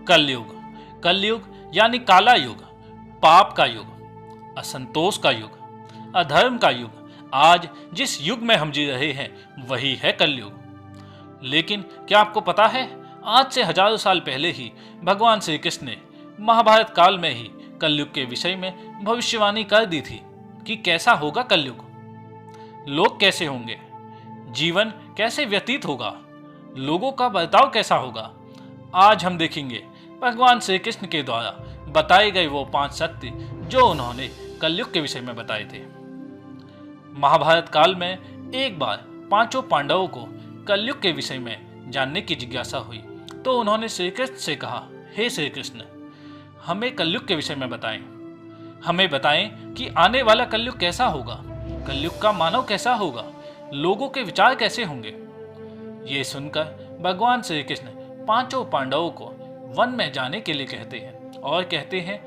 कलयुग। कलयुग यानी काला युग, पाप का युग, असंतोष का युग, अधर्म का युग। आज जिस युग में हम जी रहे हैं वही है कलयुग। लेकिन क्या आपको पता है, आज से हजारों साल पहले ही भगवान श्री कृष्ण ने महाभारत काल में ही कलयुग के विषय में भविष्यवाणी कर दी थी कि कैसा होगा कलयुग, लोग कैसे होंगे, जीवन कैसे व्यतीत होगा, लोगों का बर्ताव कैसा होगा। आज हम देखेंगे भगवान श्री कृष्ण के द्वारा बताए गए वो 5 सत्य जो उन्होंने कलयुग के विषय में बताए थे। महाभारत काल में एक बार पांचों पांडवों को कलयुग के विषय में जानने की जिज्ञासा हुई, तो उन्होंने श्री कृष्ण से कहा, हे श्री कृष्ण, हमें कलयुग के विषय में बताएं। हमें बताएं कि आने वाला कलयुग कैसा होगा, कलयुग का मानव कैसा होगा, लोगों के विचार कैसे होंगे। ये सुनकर भगवान श्री कृष्ण पांचों पांडवों को वन में जाने के लिए कहते हैं और कहते हैं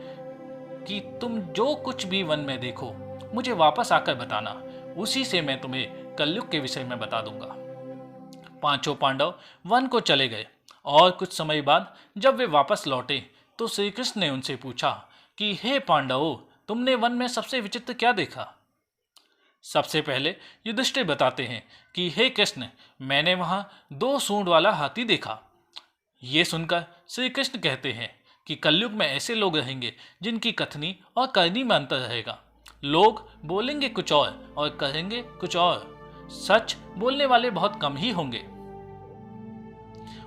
कि तुम जो कुछ भी वन में देखो मुझे वापस आकर बताना, उसी से मैं तुम्हें कलयुग के विषय में बता दूंगा। पांचों पांडव वन को चले गए और कुछ समय बाद जब वे वापस लौटे तो श्री कृष्ण ने उनसे पूछा कि हे पांडवों, तुमने वन में सबसे विचित्र क्या देखा। सबसे पहले युधिष्ठिर बताते हैं कि हे कृष्ण, मैंने वहां 2 सूंड वाला हाथी देखा। ये सुनकर श्री कृष्ण कहते हैं कि कलयुग में ऐसे लोग रहेंगे जिनकी कथनी और करनी में अंतर रहेगा। लोग बोलेंगे कुछ और कहेंगे कुछ और। सच बोलने वाले बहुत कम ही होंगे।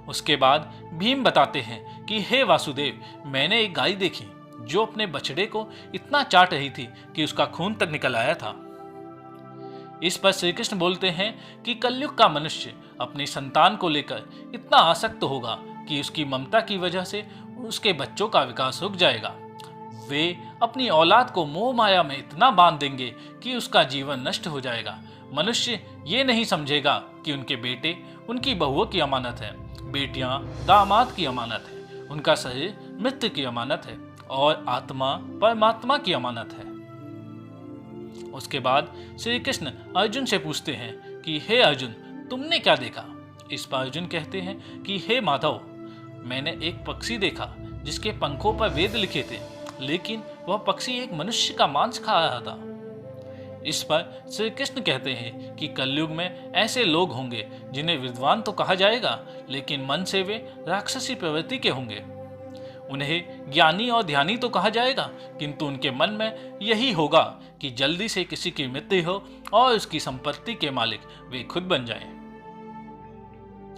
उसके बाद भीम बताते हैं कि हे वासुदेव, मैंने एक गाय देखी जो अपने बछड़े को इतना चाट रही थी कि उसका खून तक निकल आया था। इस पर श्री कृष्ण बोलते हैं कि कलयुग का मनुष्य अपनी संतान को लेकर इतना आसक्त होगा कि उसकी ममता की वजह से उसके बच्चों का विकास रुक जाएगा। वे अपनी औलाद को मोह माया में इतना बांध देंगे कि उसका जीवन नष्ट हो जाएगा। मनुष्य ये नहीं समझेगा कि उनके बेटे उनकी बहुओं की अमानत है, बेटियां दामाद की अमानत है, उनका शरीर मृत्यु की अमानत है और आत्मा परमात्मा की अमानत है। उसके बाद श्री कृष्ण अर्जुन से पूछते हैं कि हे अर्जुन, तुमने क्या देखा। इस पर अर्जुन कहते हैं कि हे माधव, मैंने एक पक्षी देखा जिसके पंखों पर वेद लिखे थे, लेकिन वह पक्षी एक मनुष्य का मांस खा रहा था। इस पर श्री कृष्ण कहते हैं कि कलयुग में ऐसे लोग होंगे जिन्हें विद्वान तो कहा जाएगा, लेकिन मन से वे राक्षसी प्रवृत्ति के होंगे। उन्हें ज्ञानी और ध्यानी तो कहा जाएगा, किंतु उनके मन में यही होगा कि जल्दी से किसी की मृत्यु हो और उसकी संपत्ति के मालिक वे खुद बन जाएं।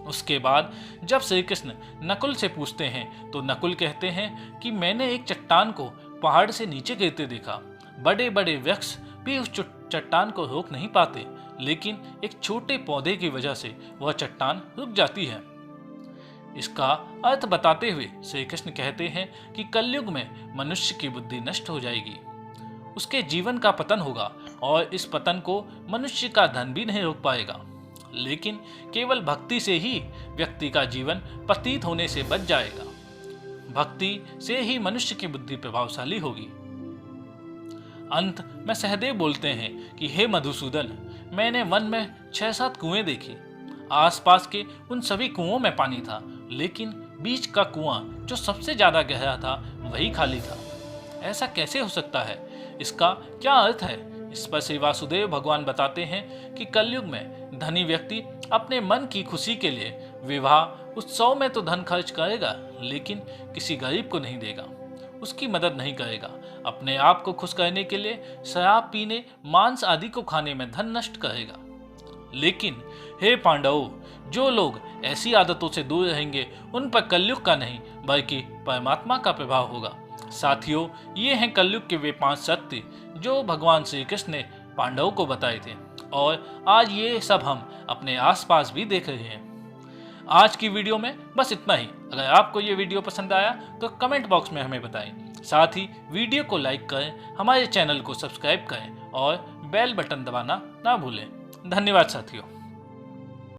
उसके बाद जब श्री कृष्ण नकुल से पूछते हैं तो नकुल कहते हैं कि मैंने एक चट्टान को पहाड़ से नीचे गिरते देखा। बड़े बड़े वृक्ष भी उस चट्टान को रोक नहीं पाते, लेकिन एक छोटे पौधे की वजह से वह चट्टान रुक जाती है। इसका अर्थ बताते हुए श्री कृष्ण कहते हैं कि कलयुग में मनुष्य की बुद्धि नष्ट हो जाएगी, उसके जीवन का पतन होगा और इस पतन को मनुष्य का धन भी नहीं रोक पाएगा, लेकिन केवल भक्ति से ही व्यक्ति का जीवन पतित होने से बच जाएगा। भक्ति से ही मनुष्य की बुद्धि प्रभावशाली होगी। अंत में सहदेव बोलते हैं कि हे मधुसूदन, मैंने वन में 6-7 कुएं देखे। आसपास के उन सभी कुओं में पानी था, लेकिन बीच का कुआं जो सबसे ज्यादा गहरा था वही खाली था। ऐसा कैसे हो सकता है, इसका क्या अर्थ है। इस पर श्री वासुदेव भगवान बताते हैं कि कलयुग में धनी व्यक्ति अपने मन की खुशी के लिए विवाह उत्सव में तो धन खर्च करेगा, लेकिन किसी गरीब को नहीं देगा, उसकी मदद नहीं करेगा। अपने आप को खुश करने के लिए शराब पीने, मांस आदि को खाने में धन नष्ट करेगा। लेकिन हे पांडवों, जो लोग ऐसी आदतों से दूर रहेंगे उन पर कलयुग का नहीं बल्कि परमात्मा का प्रभाव होगा। साथियों, ये हैं कलयुग के वे 5 सत्य जो भगवान श्री कृष्ण ने पांडवों को बताए थे और आज ये सब हम अपने आसपास भी देख रहे हैं। आज की वीडियो में बस इतना ही। अगर आपको ये वीडियो पसंद आया तो कमेंट बॉक्स में हमें बताएं। साथ ही वीडियो को लाइक करें, हमारे चैनल को सब्सक्राइब करें और बेल बटन दबाना ना भूलें। धन्यवाद साथियों।